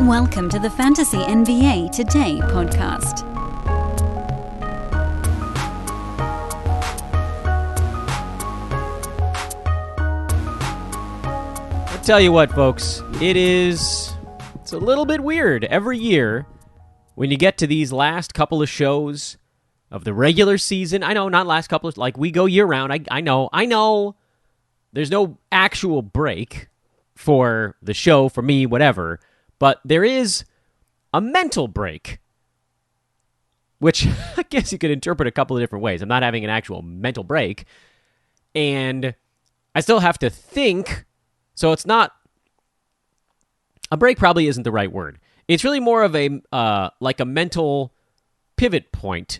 Welcome to the Fantasy NBA Today podcast. I'll tell you what, folks, it's a little bit weird every year when you get to these last couple of shows of the regular season. I know, not last couple of, like, we go year round. I know. There's no actual break for the show, for me, whatever. But there is a mental break, which I guess you could interpret a couple of different ways. I'm not having an actual mental break, and I still have to think, so it's not... A break probably isn't the right word. It's really more of a mental pivot point,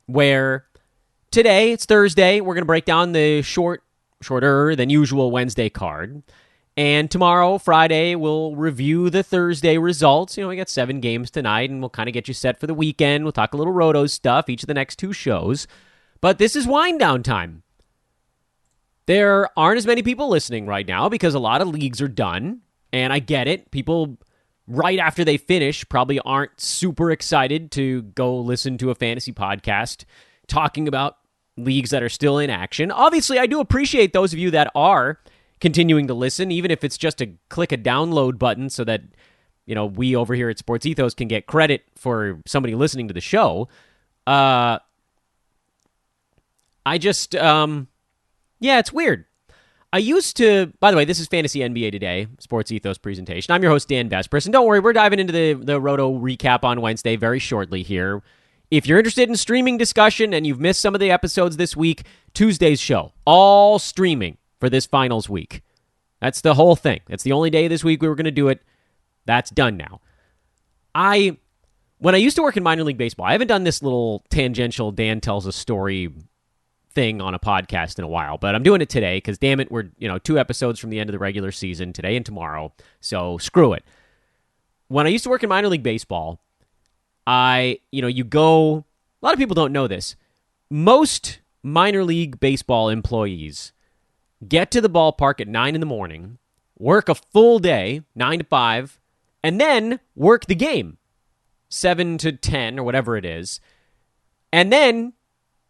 where today, it's Thursday, we're going to break down the shorter than usual Wednesday card. And tomorrow, Friday, we'll review the Thursday results. We got 7 games tonight, and we'll kind of get you set for the weekend. We'll talk a little Roto stuff each of the next 2 shows. But this is wind down time. There aren't as many people listening right now because a lot of leagues are done. And I get it. People, right after they finish, probably aren't super excited to go listen to a fantasy podcast talking about leagues that are still in action. Obviously, I do appreciate those of you that are continuing to listen, even if it's just to click a download button so that, we over here at Sports Ethos can get credit for somebody listening to the show. It's weird. I used to, by the way, this is Fantasy NBA Today, Sports Ethos presentation. I'm your host, Dan Vespris, and don't worry, we're diving into the Roto recap on Wednesday very shortly here. If you're interested in streaming discussion and you've missed some of the episodes this week, Tuesday's show, all streaming for this finals week. That's the whole thing. That's the only day this week we were going to do it. That's done now. When I used to work in minor league baseball, I haven't done this little tangential Dan tells a story thing on a podcast in a while, but I'm doing it today because, damn it, we're 2 episodes from the end of the regular season, today and tomorrow, so screw it. When I used to work in minor league baseball, you go, a lot of people don't know this. Most minor league baseball employees get to the ballpark at 9 in the morning, work a full day, 9 to 5, and then work the game, 7 to 10 or whatever it is. And then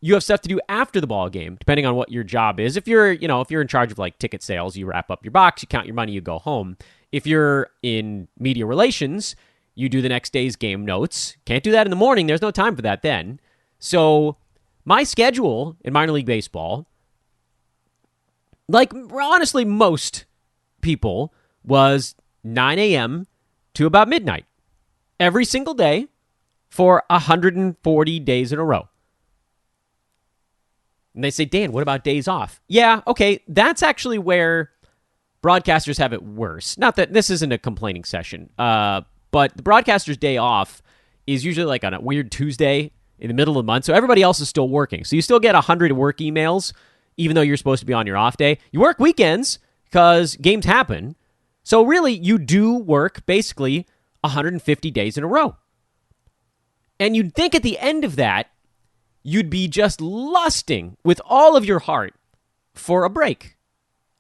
you have stuff to do after the ball game, depending on what your job is. If you're in charge of like ticket sales, you wrap up your box, you count your money, you go home. If you're in media relations, you do the next day's game notes. Can't do that in the morning. There's no time for that then. So my schedule in minor league baseball, like honestly most people, was 9 a.m. to about midnight every single day for 140 days in a row. And they say, Dan, what about days off? Yeah, okay, that's actually where broadcasters have it worse. Not that this isn't a complaining session, but the broadcaster's day off is usually like on a weird Tuesday in the middle of the month, so everybody else is still working. So you still get 100 work emails, even though you're supposed to be on your off day. You work weekends because games happen. So really, you do work basically 150 days in a row. And you'd think at the end of that, you'd be just lusting with all of your heart for a break.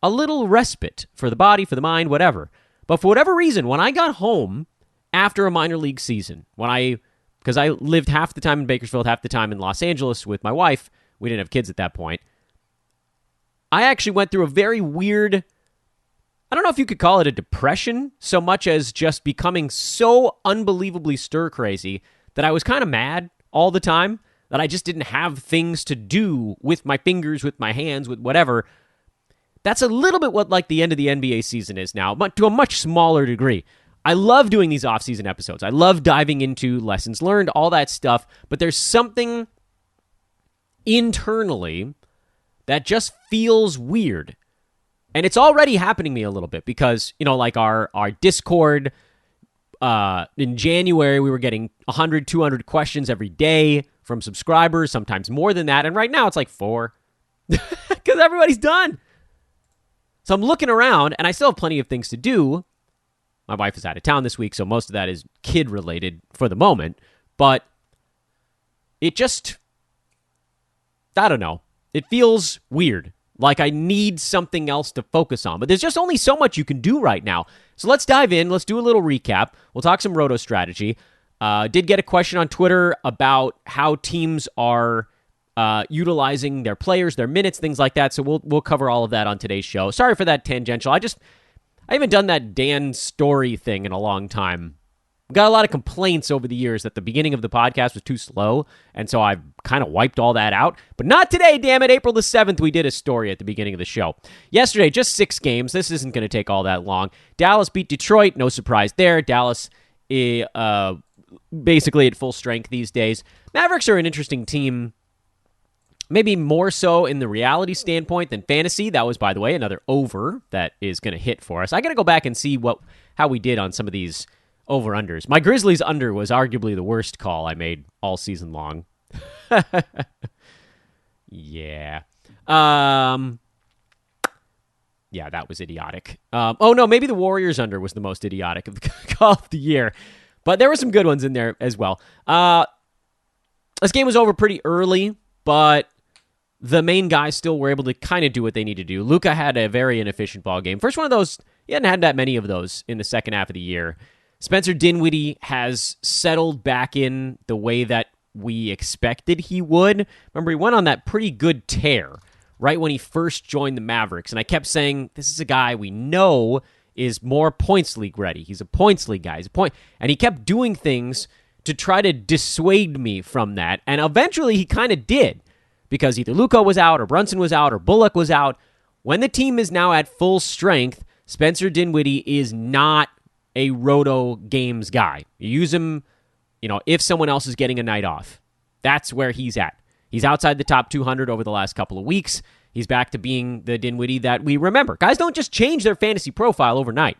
A little respite for the body, for the mind, whatever. But for whatever reason, when I got home after a minor league season, because I lived half the time in Bakersfield, half the time in Los Angeles with my wife, we didn't have kids at that point, I actually went through a very weird, I don't know if you could call it a depression, so much as just becoming so unbelievably stir-crazy that I was kind of mad all the time, that I just didn't have things to do with my fingers, with my hands, with whatever. That's a little bit what like the end of the NBA season is now, but to a much smaller degree. I love doing these off-season episodes. I love diving into lessons learned, all that stuff, but there's something internally that just feels weird. And it's already happening to me a little bit because, like our Discord, in January, we were getting 100, 200 questions every day from subscribers, sometimes more than that. And right now it's like 4 because everybody's done. So I'm looking around and I still have plenty of things to do. My wife is out of town this week, so most of that is kid related for the moment. But it just, I don't know. It feels weird. Like I need something else to focus on. But there's just only so much you can do right now. So let's dive in. Let's do a little recap. We'll talk some roto strategy. Did get a question on Twitter about how teams are utilizing their players, their minutes, things like that. So we'll cover all of that on today's show. Sorry for that tangential. I haven't done that Dan Story thing in a long time. Got a lot of complaints over the years that the beginning of the podcast was too slow, and so I've kind of wiped all that out. But not today, damn it. April the 7th, we did a story at the beginning of the show. Yesterday, just 6 games. This isn't going to take all that long. Dallas beat Detroit. No surprise there. Dallas basically at full strength these days. Mavericks are an interesting team, maybe more so in the reality standpoint than fantasy. That was, by the way, another over that is going to hit for us. I got to go back and see how we did on some of these over-unders. My Grizzlies under was arguably the worst call I made all season long. Yeah. Yeah, that was idiotic. Oh, no, maybe the Warriors under was the most idiotic of the call of the year. But there were some good ones in there as well. This game was over pretty early, but the main guys still were able to kind of do what they need to do. Luka had a very inefficient ball game. First one of those, he hadn't had that many of those in the second half of the year. Spencer Dinwiddie has settled back in the way that we expected he would. Remember, he went on that pretty good tear right when he first joined the Mavericks, and I kept saying, this is a guy we know is more points league ready. He's a points league guy. And he kept doing things to try to dissuade me from that, and eventually he kind of did, because either Luka was out, or Brunson was out, or Bullock was out. When the team is now at full strength, Spencer Dinwiddie is not a roto games guy. You use him, if someone else is getting a night off. That's where he's at. He's outside the top 200 over the last couple of weeks. He's back to being the Dinwiddie that we remember. Guys don't just change their fantasy profile overnight.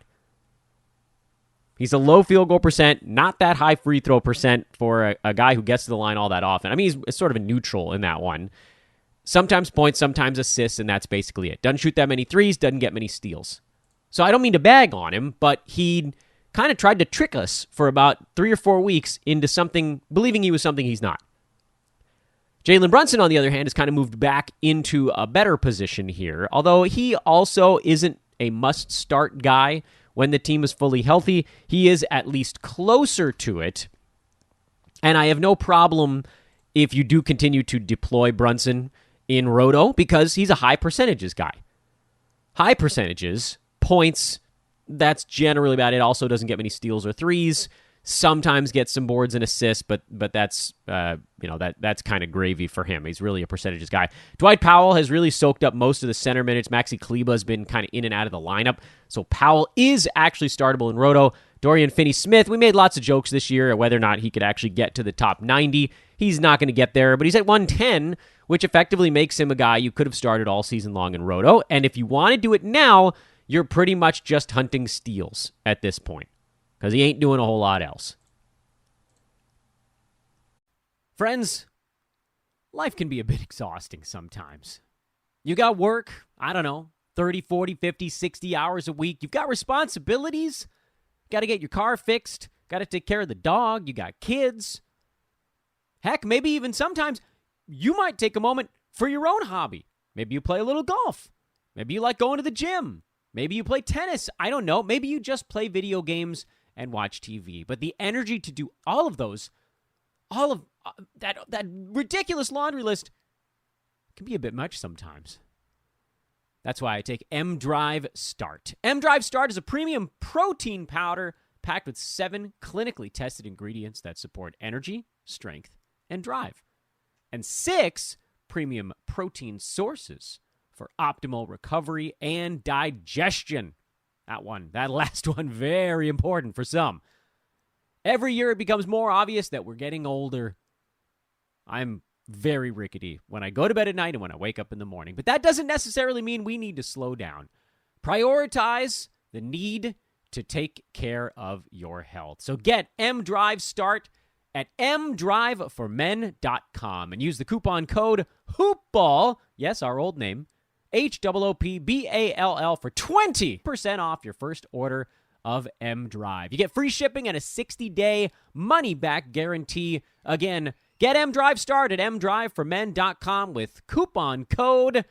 He's a low field goal percent, not that high free throw percent for a guy who gets to the line all that often. I mean, he's sort of a neutral in that one. Sometimes points, sometimes assists, and that's basically it. Doesn't shoot that many threes, doesn't get many steals. So I don't mean to bag on him, but he kind of tried to trick us for about 3 or 4 weeks into believing he was something he's not. Jaylen Brunson, on the other hand, has kind of moved back into a better position here, although he also isn't a must-start guy when the team is fully healthy. He is at least closer to it, and I have no problem if you do continue to deploy Brunson in Roto because he's a high percentages guy. High percentages, points, that's generally about it. Also doesn't get many steals or threes. Sometimes gets some boards and assists, but that's that's kind of gravy for him. He's really a percentages guy. Dwight Powell has really soaked up most of the center minutes. Maxi Kleba has been kind of in and out of the lineup, so Powell is actually startable in Roto. Dorian Finney-Smith, we made lots of jokes this year at whether or not he could actually get to the top 90. He's not going to get there, but he's at 110, which effectively makes him a guy you could have started all season long in Roto. And if you want to do it now, you're pretty much just hunting steals at this point, because he ain't doing a whole lot else. Friends, life can be a bit exhausting sometimes. You got work, 30, 40, 50, 60 hours a week. You've got responsibilities. Got to get your car fixed. Got to take care of the dog. You got kids. Heck, maybe even sometimes you might take a moment for your own hobby. Maybe you play a little golf. Maybe you like going to the gym. Maybe you play tennis. I don't know. Maybe you just play video games and watch TV. But the energy to do all of those, all of that ridiculous laundry list can be a bit much sometimes. That's why I take M-Drive Start. M-Drive Start is a premium protein powder packed with 7 clinically tested ingredients that support energy, strength, and drive. And 6 premium protein sources for optimal recovery and digestion. That last one, very important for some. Every year it becomes more obvious that we're getting older. I'm very rickety when I go to bed at night and when I wake up in the morning. But that doesn't necessarily mean we need to slow down. Prioritize the need to take care of your health. So get M-Drive Start at mdriveformen.com and use the coupon code HOOPBALL, yes, our old name, HOOPBALL for 20% off your first order of M-Drive. You get free shipping and a 60-day money-back guarantee. Again, get M-Drive Start at mdriveformen.com with coupon code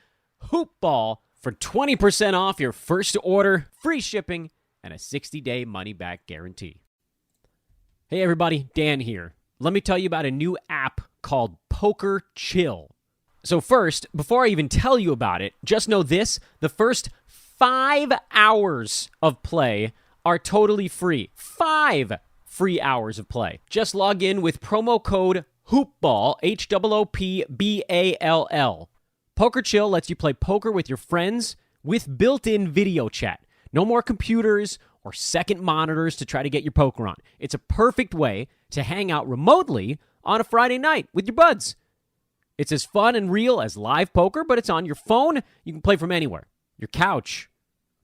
HoopBall for 20% off your first order, free shipping, and a 60-day money-back guarantee. Hey everybody, Dan here. Let me tell you about a new app called Poker Chill. So first, before I even tell you about it, just know this: the first 5 hours of play are totally free. 5 free hours of play. Just log in with promo code HOOPBALL, HOOPBALL. Poker Chill lets you play poker with your friends with built-in video chat. No more computers or second monitors to try to get your poker on. It's a perfect way to hang out remotely on a Friday night with your buds. It's as fun and real as live poker, but it's on your phone. You can play from anywhere. Your couch,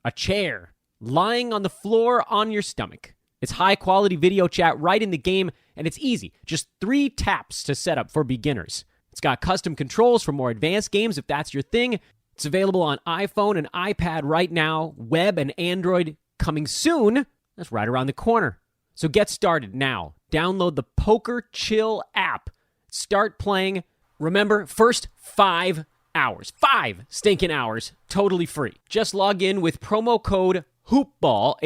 a chair, lying on the floor on your stomach. It's high-quality video chat right in the game, and it's easy. Just 3 taps to set up for beginners. It's got custom controls for more advanced games if that's your thing. It's available on iPhone and iPad right now, web and Android coming soon. That's right around the corner. So get started now. Download the Poker Chill app. Start playing. Remember, first 5 hours. 5 stinking hours, totally free. Just log in with promo code HOOPBALL,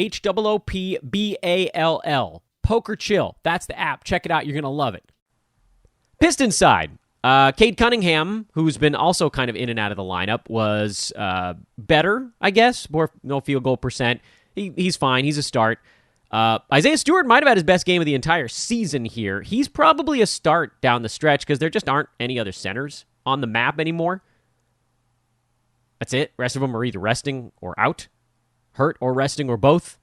HOOPBALL. Poker Chill, that's the app. Check it out. You're going to love it. Pistons side. Cade Cunningham, who's been also kind of in and out of the lineup, was better, I guess. No field goal percent. He's fine. He's a start. Isaiah Stewart might have had his best game of the entire season here. He's probably a start down the stretch because there just aren't any other centers on the map anymore. That's it. The rest of them are either resting or out, hurt or resting or both.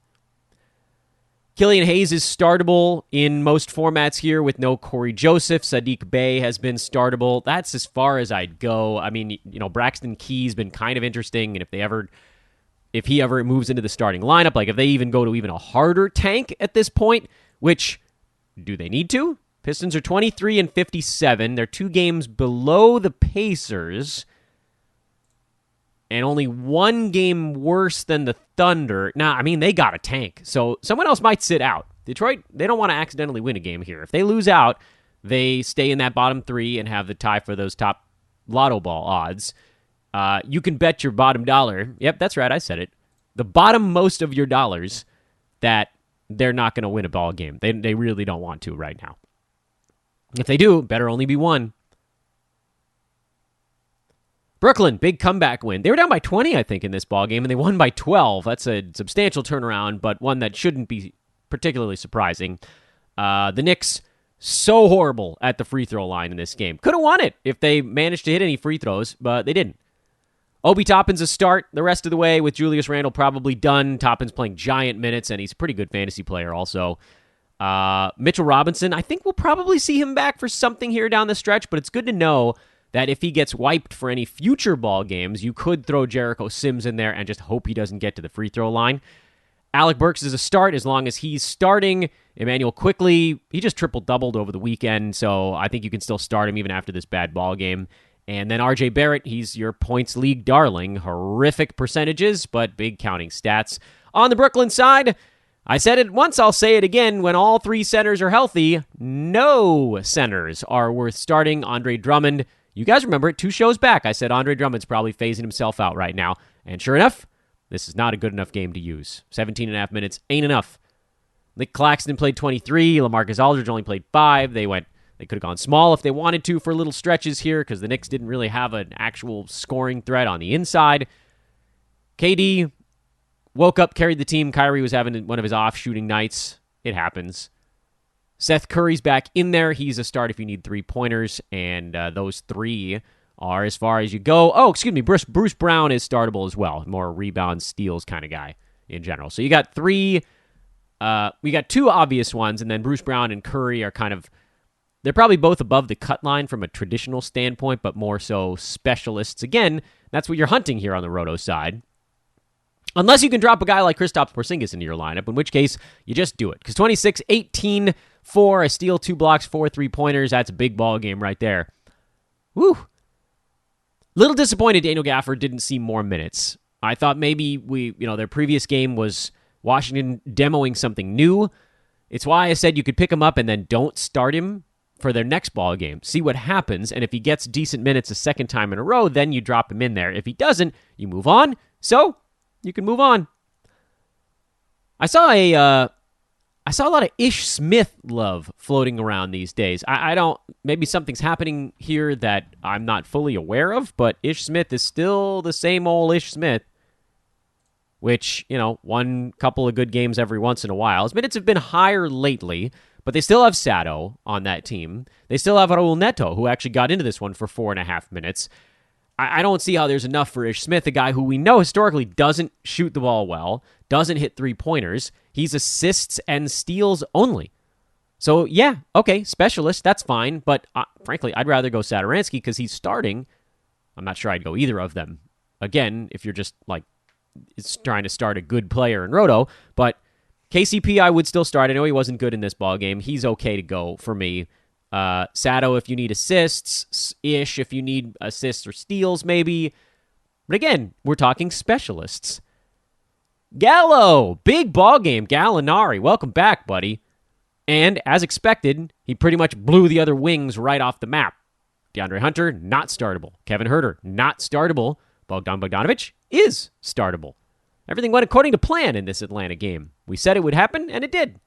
Killian Hayes is startable in most formats here with no Corey Joseph. Sadiq Bey has been startable. That's as far as I'd go. I mean, Braxton Key's been kind of interesting, and if he ever moves into the starting lineup, like if they even go to even a harder tank at this point, which do they need to? Pistons are 23-57. They're 2 games below the Pacers and only 1 game worse than the Thunder. Nah, I mean, they got a tank. So someone else might sit out. Detroit, they don't want to accidentally win a game here. If they lose out, they stay in that bottom 3 and have the tie for those top lotto ball odds. You can bet your bottom dollar. Yep, that's right. I said it. The bottom most of your dollars that they're not going to win a ball game. They really don't want to right now. If they do, better only be 1. Brooklyn, big comeback win. They were down by 20, I think, in this ball game, and they won by 12. That's a substantial turnaround, but one that shouldn't be particularly surprising. The Knicks, so horrible at the free throw line in this game. Could have won it if they managed to hit any free throws, but they didn't. Obi Toppin's a start the rest of the way with Julius Randle probably done. Toppin's playing giant minutes, and he's a pretty good fantasy player also. Mitchell Robinson, I think we'll probably see him back for something here down the stretch, but it's good to know that if he gets wiped for any future ball games, you could throw Jericho Sims in there and just hope he doesn't get to the free throw line. Alec Burks is a start as long as he's starting. Emmanuel Quickley, he just triple-doubled over the weekend, so I think you can still start him even after this bad ball game. And then RJ Barrett, he's your points league darling. Horrific percentages, but big counting stats. On the Brooklyn side, I said it once, I'll say it again. When all 3 centers are healthy, no centers are worth starting. Andre Drummond, you guys remember it, 2 shows back, I said Andre Drummond's probably phasing himself out right now. And sure enough, this is not a good enough game to use. 17.5 minutes ain't enough. Nick Claxton played 23. LaMarcus Aldridge only played 5. They could have gone small if they wanted to for little stretches here because the Knicks didn't really have an actual scoring threat on the inside. KD woke up, carried the team. Kyrie was having one of his off-shooting nights. It happens. Seth Curry's back in there. He's a start if you need 3-pointers, and those 3 are as far as you go. Oh, excuse me, Bruce Brown is startable as well. More rebound, steals kind of guy in general. So you got 3. We got 2 obvious ones, and then Bruce Brown and Curry are kind of, they're probably both above the cut line from a traditional standpoint, but more so specialists. Again, that's what you're hunting here on the Roto side. Unless you can drop a guy like Kristaps Porzingis into your lineup, in which case you just do it. Because 26, 18, 4, a steal, 2 blocks, 4 3-pointers. That's a big ball game right there. Woo! Little disappointed Daniel Gafford didn't see more minutes. I thought maybe their previous game was Washington demoing something new. It's why I said you could pick him up and then don't start him for their next ball game. See what happens, and if he gets decent minutes a second time in a row, then you drop him in there. If he doesn't, you move on. So you can move on. I saw a lot of Ish Smith love floating around these days. I don't, maybe something's happening here that I'm not fully aware of, but Ish Smith is still the same old Ish Smith, which, one couple of good games every once in a while. His minutes have been higher lately, but they still have Sato on that team. They still have Raul Neto, who actually got into this one for 4.5 minutes. I don't see how there's enough for Ish Smith, a guy who we know historically doesn't shoot the ball well, doesn't hit three-pointers. He's assists and steals only. So, yeah, okay, specialist, that's fine. But, frankly, I'd rather go Satoransky because he's starting. I'm not sure I'd go either of them. Again, if you're just, trying to start a good player in Roto. But KCP, I would still start. I know he wasn't good in this ballgame. He's okay to go for me. Sato, if you need assists. Ish, if you need assists or steals, maybe. But again, we're talking specialists. Gallo, big ball game. Gallinari, welcome back, buddy. And as expected, he pretty much blew the other wings right off the map. DeAndre Hunter, not startable. Kevin Huerter, not startable. Bogdan Bogdanovic is startable. Everything went according to plan in this Atlanta game. We said it would happen, and it did.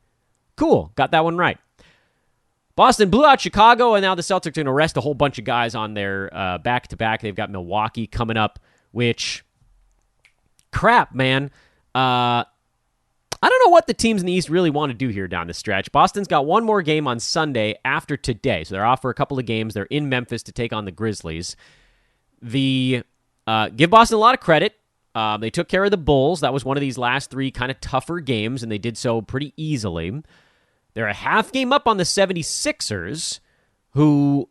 Cool, got that one right. Boston blew out Chicago, and now the Celtics are going to rest a whole bunch of guys on their back-to-back. They've got Milwaukee coming up, which, crap, man. I don't know what the teams in the East really want to do here down the stretch. Boston's got one more game on Sunday after today, so they're off for a couple of games. They're in Memphis to take on the Grizzlies. Give Boston a lot of credit. They took care of the Bulls. That was one of these last three kind of tougher games, and they did so pretty easily. They're a half game up on the 76ers, who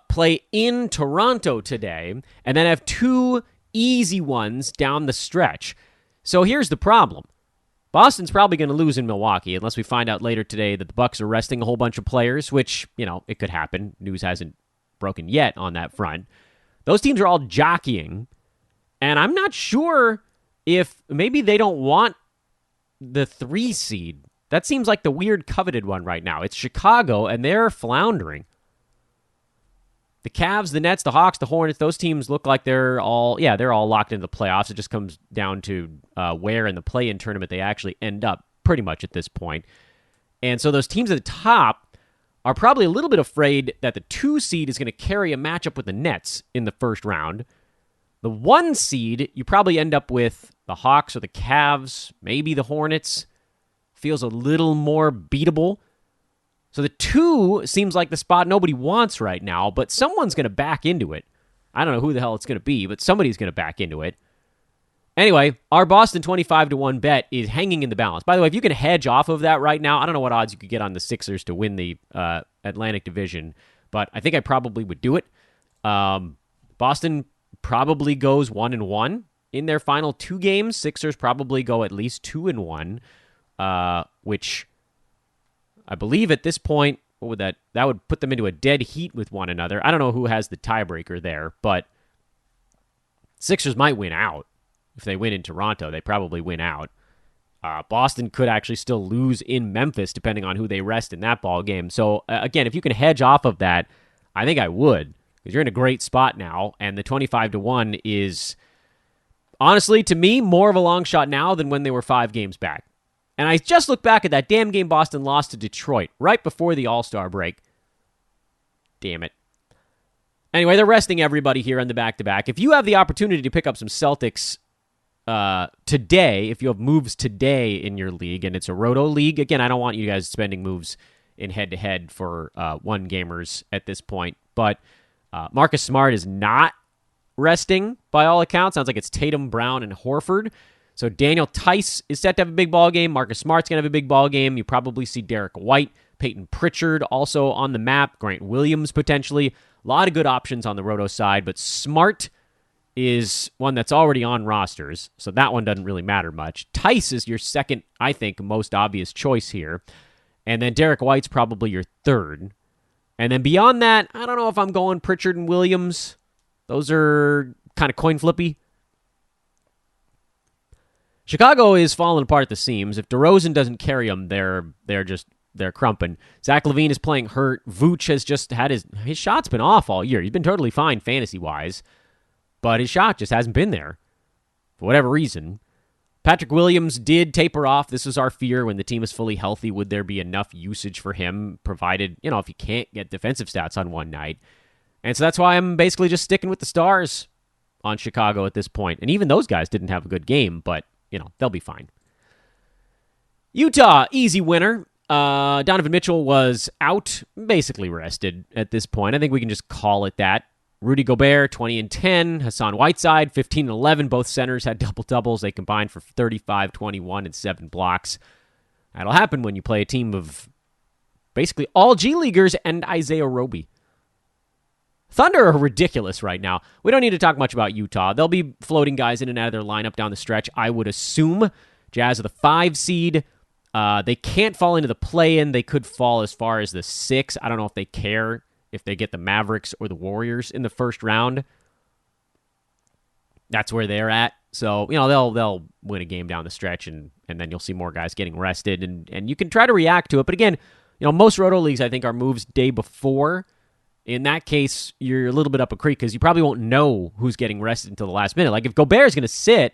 play in Toronto today, and then have two easy ones down the stretch. So here's the problem. Boston's probably going to lose in Milwaukee, unless we find out later today that the Bucks are resting a whole bunch of players, which, it could happen. News hasn't broken yet on that front. Those teams are all jockeying, and I'm not sure if maybe they don't want the 3 seed. That seems like the weird coveted one right now. It's Chicago, and they're floundering. The Cavs, the Nets, the Hawks, the Hornets, those teams look like they're all locked into the playoffs. It just comes down to where in the play-in tournament they actually end up, pretty much at this point. And so those teams at the top are probably a little bit afraid that the 2 seed is going to carry a matchup with the Nets in the first round. The 1 seed, you probably end up with the Hawks or the Cavs, maybe the Hornets. Feels a little more beatable. So the 2 seems like the spot nobody wants right now, but someone's going to back into it. I don't know who the hell it's going to be, but somebody's going to back into it. Anyway, our Boston 25-1 bet is hanging in the balance. By the way, if you can hedge off of that right now, I don't know what odds you could get on the Sixers to win the Atlantic Division, but I think I probably would do it. Boston probably goes 1-1 in their final 2 games. Sixers probably go at least 2-1. Which I believe at this point, what would that would put them into a dead heat with one another. I don't know who has the tiebreaker there, but Sixers might win out. If they win in Toronto, they probably win out. Boston could actually still lose in Memphis, depending on who they rest in that ball game. So, again, if you can hedge off of that, I think I would, because you're in a great spot now, and the 25-1 is, honestly, to me, more of a long shot now than when they were 5 games back. And I just look back at that damn game Boston lost to Detroit right before the All-Star break. Damn it. Anyway, they're resting everybody here on the back-to-back. If you have the opportunity to pick up some Celtics today, if you have moves today in your league, and it's a Roto league, again, I don't want you guys spending moves in head-to-head for one-gamers at this point, but Marcus Smart is not resting by all accounts. Sounds like it's Tatum, Brown, and Horford. So Daniel Tice is set to have a big ball game. Marcus Smart's going to have a big ball game. You probably see Derek White, Peyton Pritchard also on the map, Grant Williams potentially. A lot of good options on the Roto side, but Smart is one that's already on rosters, so that one doesn't really matter much. Tice is your second, I think, most obvious choice here. And then Derek White's probably your third. And then beyond that, I don't know if I'm going Pritchard and Williams. Those are kind of coin flippy. Chicago is falling apart at the seams. If DeRozan doesn't carry them, they're just they're crumping. Zach LaVine is playing hurt. Vooch has just had his shot's been off all year. He's been totally fine fantasy-wise, but his shot just hasn't been there for whatever reason. Patrick Williams did taper off. This was our fear when the team is fully healthy. Would there be enough usage for him, provided, if you can't get defensive stats on one night? And so that's why I'm basically just sticking with the stars on Chicago at this point. And even those guys didn't have a good game, but, they'll be fine. Utah, easy winner. Donovan Mitchell was out, basically rested at this point. I think we can just call it that. Rudy Gobert, 20 and 10. Hassan Whiteside, 15 and 11. Both centers had double-doubles. They combined for 35, 21, and 7 blocks. That'll happen when you play a team of basically all G-Leaguers and Isaiah Roby. Thunder are ridiculous right now. We don't need to talk much about Utah. They'll be floating guys in and out of their lineup down the stretch, I would assume. Jazz are the 5 seed. They can't fall into the play-in. They could fall as far as the 6. I don't know if they care if they get the Mavericks or the Warriors in the first round. That's where they're at. So, they'll win a game down the stretch, and then you'll see more guys getting rested, and you can try to react to it. But again, most roto leagues, I think, are moves day before. In that case, you're a little bit up a creek because you probably won't know who's getting rested until the last minute. Like, if Gobert is going to sit,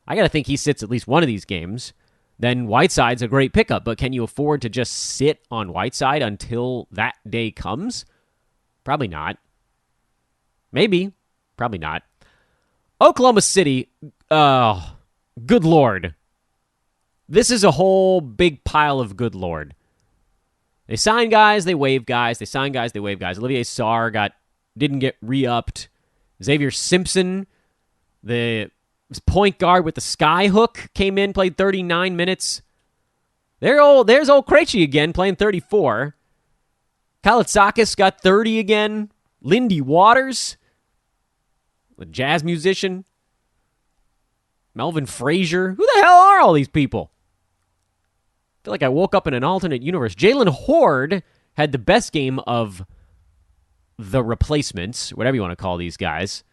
I got to think he sits at least one of these games. Then Whiteside's a great pickup, but can you afford to just sit on Whiteside until that day comes? Probably not. Maybe. Probably not. Oklahoma City, good Lord. This is a whole big pile of good Lord. They sign guys, they waive guys. They sign guys, they waive guys. Olivier Sarr didn't get re-upped. Xavier Simpson, the point guard with the sky hook, came in, played 39 minutes. There's old Krejci again, playing 34. Kalitsakis got 30 again. Lindy Waters, the jazz musician. Melvin Frazier. Who the hell are all these people? I feel like I woke up in an alternate universe. Jalen Horde had the best game of the replacements, whatever you want to call these guys.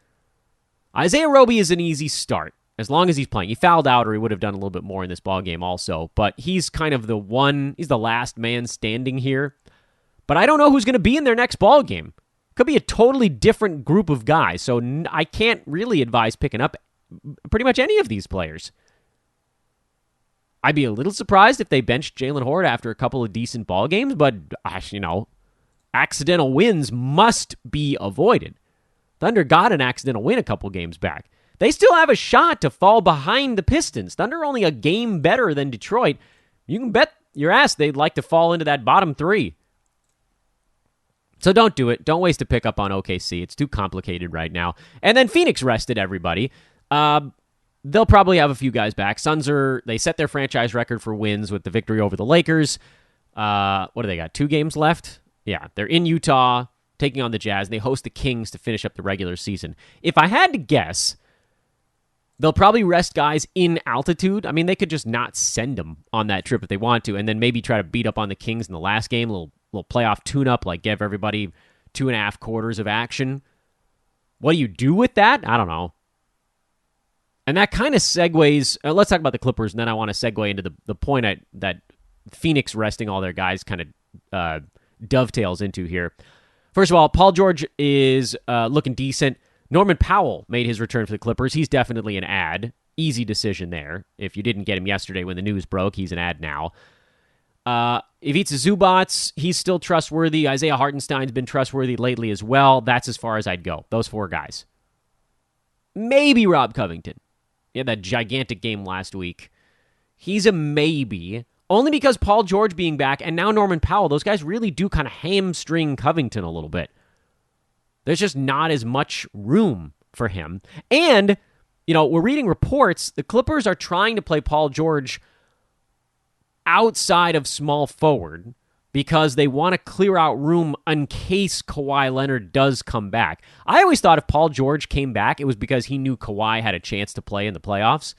Isaiah Roby is an easy start, as long as he's playing. He fouled out, or he would have done a little bit more in this ballgame also, but he's kind of he's the last man standing here. But I don't know who's going to be in their next ball game. Could be a totally different group of guys, so I can't really advise picking up pretty much any of these players. I'd be a little surprised if they benched Jalen Horde after a couple of decent ball games, but, accidental wins must be avoided. Thunder got an accidental win a couple games back. They still have a shot to fall behind the Pistons. Thunder only a game better than Detroit. You can bet your ass they'd like to fall into that bottom 3. So don't do it. Don't waste a pickup on OKC. It's too complicated right now. And then Phoenix rested everybody. They'll probably have a few guys back. Suns they set their franchise record for wins with the victory over the Lakers. What do they got? 2 games left? Yeah, they're in Utah taking on the Jazz. And they host the Kings to finish up the regular season. If I had to guess, they'll probably rest guys in altitude. I mean, they could just not send them on that trip if they want to, and then maybe try to beat up on the Kings in the last game, a little playoff tune-up, like give everybody 2.5 quarters of action. What do you do with that? I don't know. And that kind of segues, let's talk about the Clippers, and then I want to segue into the point that Phoenix resting all their guys kind of dovetails into here. First of all, Paul George is looking decent. Norman Powell made his return for the Clippers. He's definitely an ad. Easy decision there. If you didn't get him yesterday when the news broke, he's an ad now. Ivica Zubac, he's still trustworthy. Isaiah Hartenstein's been trustworthy lately as well. That's as far as I'd go. Those 4 guys. Maybe Rob Covington. He had that gigantic game last week. He's a maybe, only because Paul George being back and now Norman Powell, those guys really do kind of hamstring Covington a little bit. There's just not as much room for him. And, we're reading reports, the Clippers are trying to play Paul George outside of small forward because they want to clear out room in case Kawhi Leonard does come back. I always thought if Paul George came back, it was because he knew Kawhi had a chance to play in the playoffs.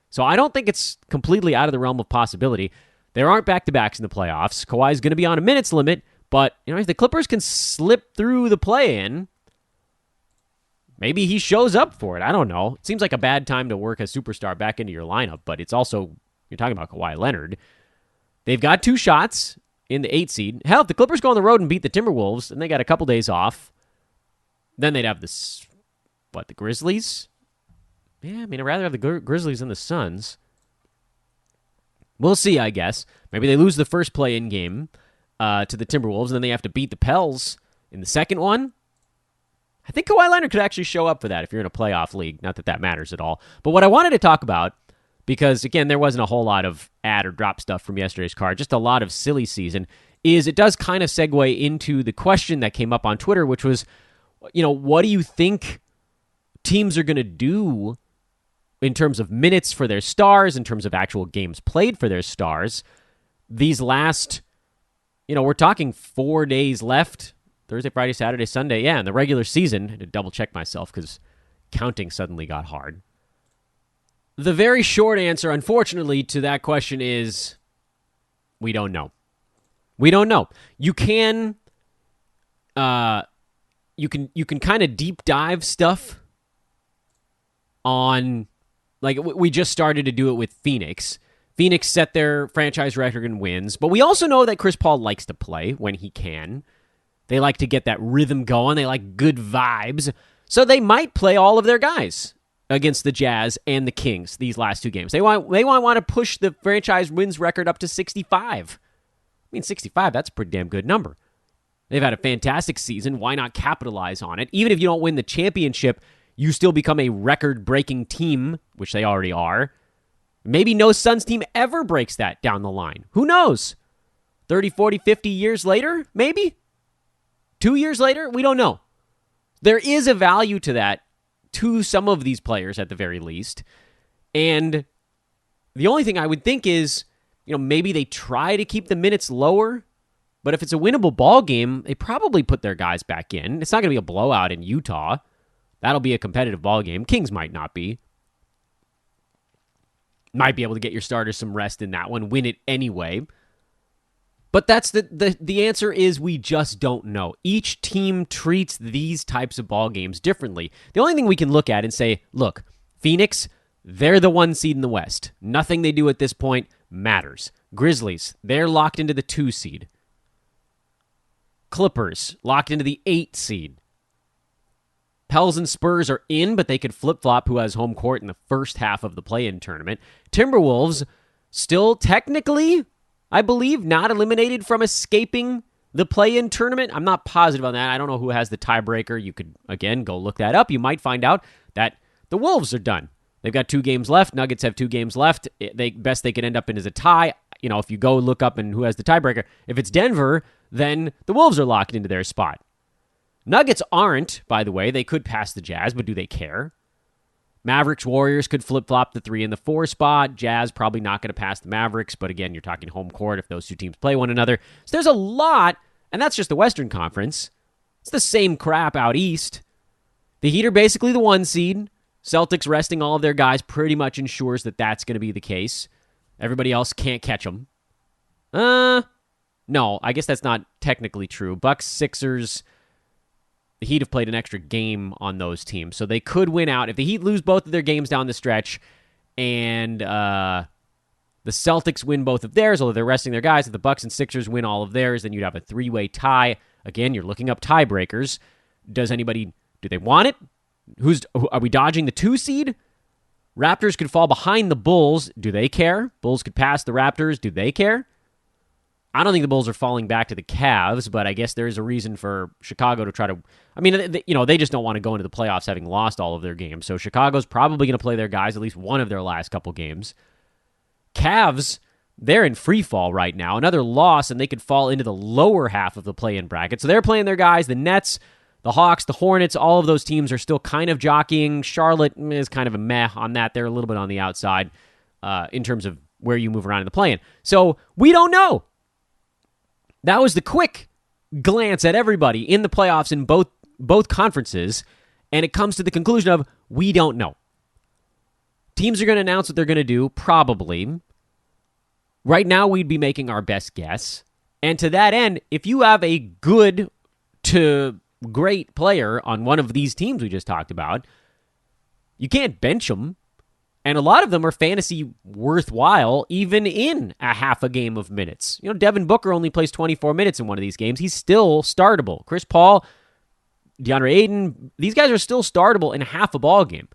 So I don't think it's completely out of the realm of possibility. There aren't back-to-backs in the playoffs. Kawhi's going to be on a minutes limit, but if the Clippers can slip through the play-in, maybe he shows up for it. I don't know. It seems like a bad time to work a superstar back into your lineup, but it's also, you're talking about Kawhi Leonard. They've got 2 shots. in the 8 seed. Hell, if the Clippers go on the road and beat the Timberwolves, and they got a couple days off, then they'd have the Grizzlies? Yeah, I mean, I'd rather have the Grizzlies than the Suns. We'll see, I guess. Maybe they lose the first play-in game to the Timberwolves, and then they have to beat the Pels in the second one. I think Kawhi Leonard could actually show up for that if you're in a playoff league. Not that that matters at all. But what I wanted to talk about, because, again, there wasn't a whole lot of add or drop stuff from yesterday's card, just a lot of silly season, is it does kind of segue into the question that came up on Twitter, which was, what do you think teams are going to do in terms of minutes for their stars, in terms of actual games played for their stars, these last, we're talking 4 days left, Thursday, Friday, Saturday, Sunday, yeah, in the regular season. I had to double-check myself because counting suddenly got hard. The very short answer, unfortunately, to that question is we don't know. We don't know. You can kind of deep dive stuff on, like, we just started to do it with Phoenix. Phoenix set their franchise record in wins, but we also know that Chris Paul likes to play when he can. They like to get that rhythm going. They like good vibes. So they might play all of their guys against the Jazz and the Kings these last 2 games. They want to push the franchise wins record up to 65. I mean, 65, that's a pretty damn good number. They've had a fantastic season. Why not capitalize on it? Even if you don't win the championship, you still become a record-breaking team, which they already are. Maybe no Suns team ever breaks that down the line. Who knows? 30, 40, 50 years later, maybe? 2 years later? We don't know. There is a value to that, to some of these players at the very least. And the only thing I would think is, maybe they try to keep the minutes lower, but if it's a winnable ball game, they probably put their guys back in. It's not going to be a blowout in Utah. That'll be a competitive ball game. Kings might not be. Might be able to get your starters some rest in that one, win it anyway. But that's the answer is we just don't know. Each team treats these types of ball games differently. The only thing we can look at and say, look, Phoenix, they're the 1 seed in the West. Nothing they do at this point matters. Grizzlies, they're locked into the 2 seed. Clippers, locked into the 8 seed. Pels and Spurs are in, but they could flip-flop who has home court in the first half of the play-in tournament. Timberwolves, still technically, I believe, not eliminated from escaping the play-in tournament. I'm not positive on that. I don't know who has the tiebreaker. You could, again, go look that up. You might find out that the Wolves are done. They've got 2 games left. Nuggets have 2 games left. Best they could end up in is a tie. If you go look up and who has the tiebreaker, if it's Denver, then the Wolves are locked into their spot. Nuggets aren't, by the way. They could pass the Jazz, but do they care? Mavericks, Warriors could flip-flop the 3 and the 4 spot. Jazz probably not going to pass the Mavericks, but again, you're talking home court if those 2 teams play one another. So there's a lot, and that's just the Western Conference. It's the same crap out East. The Heat are basically the 1 seed. Celtics resting all of their guys pretty much ensures that that's going to be the case. Everybody else can't catch them. No, I guess that's not technically true. Bucks, Sixers, the Heat have played an extra game on those teams, so they could win out. If the Heat lose both of their games down the stretch and the Celtics win both of theirs, although they're resting their guys, if the Bucks and Sixers win all of theirs, then you'd have a 3-way tie. Again, you're looking up tiebreakers. Do they want it? Are we dodging the 2 seed? Raptors could fall behind the Bulls. Do they care? Bulls could pass the Raptors. Do they care? I don't think the Bulls are falling back to the Cavs, but I guess there's a reason for Chicago to try to... I mean, they just don't want to go into the playoffs having lost all of their games, so Chicago's probably going to play their guys at least one of their last couple games. Cavs, they're in free fall right now. Another loss, and they could fall into the lower half of the play-in bracket. So they're playing their guys. The Nets, the Hawks, the Hornets, all of those teams are still kind of jockeying. Charlotte is kind of a meh on that. They're a little bit on the outside in terms of where you move around in the play-in. So we don't know. That was the quick glance at everybody in the playoffs in both conferences, and it comes to the conclusion of we don't know. Teams are going to announce what they're going to do, probably. Right now, we'd be making our best guess. And to that end, if you have a good to great player on one of these teams we just talked about, you can't bench them. And a lot of them are fantasy worthwhile, even in a half a game of minutes. Devin Booker only plays 24 minutes in one of these games. He's still startable. Chris Paul, DeAndre Ayton, these guys are still startable in half a ball game.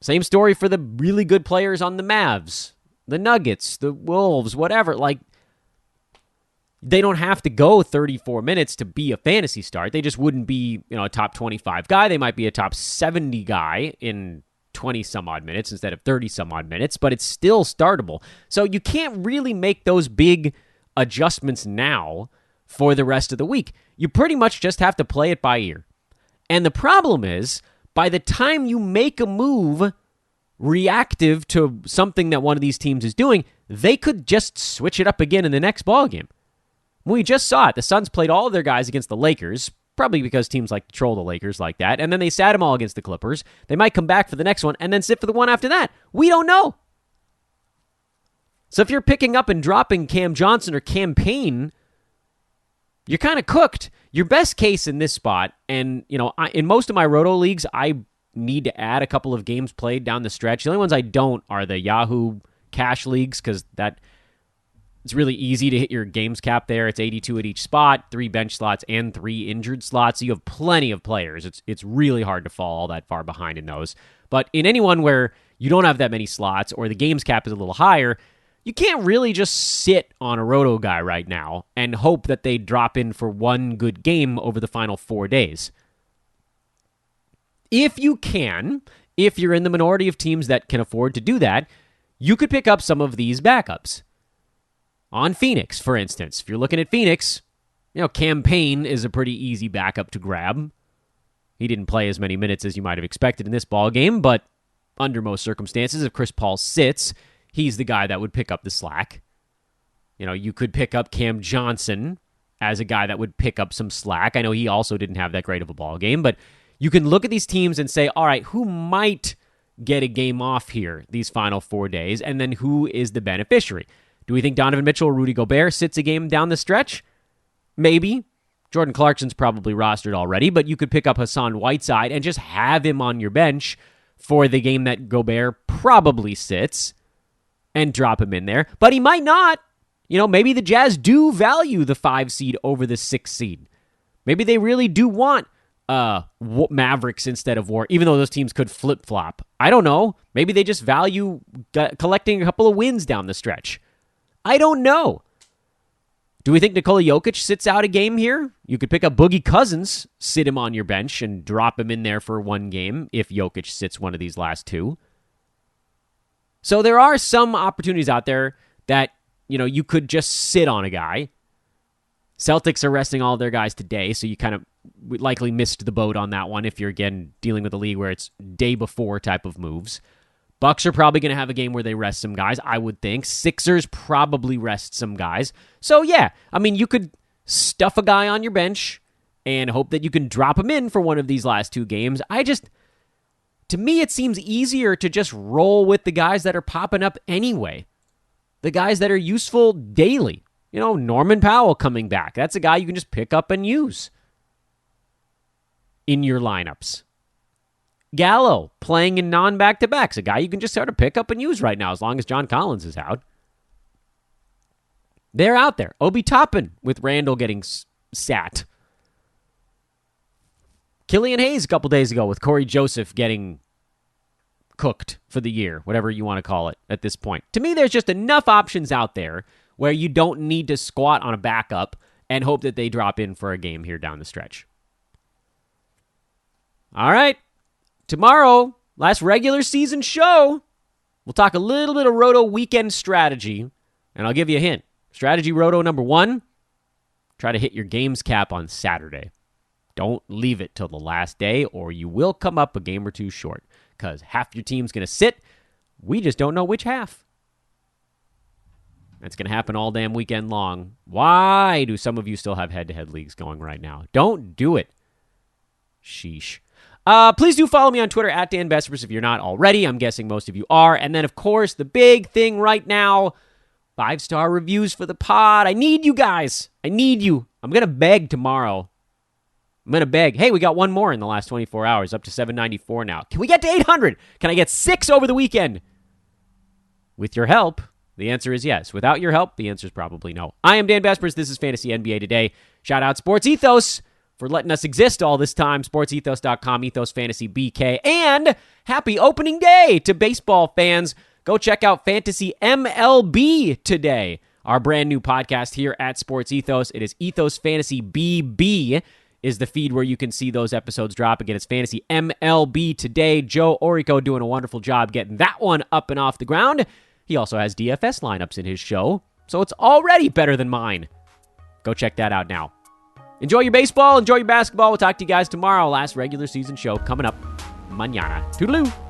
Same story for the really good players on the Mavs, the Nuggets, the Wolves, whatever. They don't have to go 34 minutes to be a fantasy start. They just wouldn't be, a top 25 guy. They might be a top 70 guy in 20-some-odd minutes instead of 30-some-odd minutes, but it's still startable. So you can't really make those big adjustments now for the rest of the week. You pretty much just have to play it by ear. And the problem is, by the time you make a move reactive to something that one of these teams is doing, they could just switch it up again in the next ballgame. We just saw it. The Suns played all of their guys against the Lakers, probably because teams like to troll the Lakers like that, and then they sat them all against the Clippers. They might come back for the next one and then sit for the one after that. We don't know. So if you're picking up and dropping Cam Johnson or Cam Payne, you're kind of cooked. Your best case in this spot, and in most of my Roto leagues, I need to add a couple of games played down the stretch. The only ones I don't are the Yahoo cash leagues, because it's really easy to hit your games cap there. It's 82 at each spot, 3 bench slots, and 3 injured slots. So you have plenty of players. It's really hard to fall all that far behind in those. But in anyone where you don't have that many slots or the games cap is a little higher, you can't really just sit on a Roto guy right now and hope that they drop in for one good game over the final 4 days. If you can, if you're in the minority of teams that can afford to do that, you could pick up some of these backups. On Phoenix, for instance. If you're looking at Phoenix, Cam Payne is a pretty easy backup to grab. He didn't play as many minutes as you might have expected in this ball game, but under most circumstances, if Chris Paul sits, he's the guy that would pick up the slack. You could pick up Cam Johnson as a guy that would pick up some slack. I know he also didn't have that great of a ball game, but you can look at these teams and say, all right, who might get a game off here these final 4 days, and then who is the beneficiary? Do we think Donovan Mitchell or Rudy Gobert sits a game down the stretch? Maybe. Jordan Clarkson's probably rostered already, but you could pick up Hassan Whiteside and just have him on your bench for the game that Gobert probably sits and drop him in there. But he might not. Maybe the Jazz do value the 5 seed over the 6 seed. Maybe they really do want Mavericks instead of War, even though those teams could flip-flop. I don't know. Maybe they just value collecting a couple of wins down the stretch. I don't know. Do we think Nikola Jokic sits out a game here? You could pick up Boogie Cousins, sit him on your bench, and drop him in there for one game if Jokic sits one of these last 2. So there are some opportunities out there that, you could just sit on a guy. Celtics are resting all their guys today, so you kind of likely missed the boat on that one if you're, again, dealing with a league where it's day before type of moves. Bucks are probably going to have a game where they rest some guys, I would think. Sixers probably rest some guys. So, yeah, you could stuff a guy on your bench and hope that you can drop him in for one of these last 2 games. To me, it seems easier to just roll with the guys that are popping up anyway. The guys that are useful daily. Norman Powell coming back. That's a guy you can just pick up and use in your lineups. Gallo playing in non-back-to-backs, a guy you can just sort of pick up and use right now as long as John Collins is out. They're out there. Obi Toppin with Randall getting sat. Killian Hayes a couple days ago with Corey Joseph getting cooked for the year, whatever you want to call it at this point. To me, there's just enough options out there where you don't need to squat on a backup and hope that they drop in for a game here down the stretch. All right. Tomorrow, last regular season show, we'll talk a little bit of Roto weekend strategy, and I'll give you a hint. Strategy Roto number 1, try to hit your games cap on Saturday. Don't leave it till the last day, or you will come up a game or 2 short, because half your team's going to sit. We just don't know which half. That's going to happen all damn weekend long. Why do some of you still have head-to-head leagues going right now? Don't do it. Sheesh. Please do follow me on Twitter at Dan Besbris if you're not already. I'm guessing most of you are. And then, of course, the big thing right now, 5-star reviews for the pod. I need you guys. I need you. I'm going to beg tomorrow I'm going to beg, hey, we got one more in the last 24 hours, up to 794 now. Can we get to 800? Can I get 6 over the weekend? With your help, the answer is yes. Without your help, the answer is probably no. I am Dan Vespers. This is Fantasy NBA Today. Shout out Sports Ethos for letting us exist all this time. SportsEthos.com, Ethos Fantasy BK. And happy opening day to baseball fans. Go check out Fantasy MLB today, our brand new podcast here at Sports Ethos. It is Ethos Fantasy BB is the feed where you can see those episodes drop. Again, it's Fantasy MLB today. Joe Orico doing a wonderful job getting that one up and off the ground. He also has DFS lineups in his show, so it's already better than mine. Go check that out now. Enjoy your baseball. Enjoy your basketball. We'll talk to you guys tomorrow. Last regular season show coming up mañana. Toodaloo.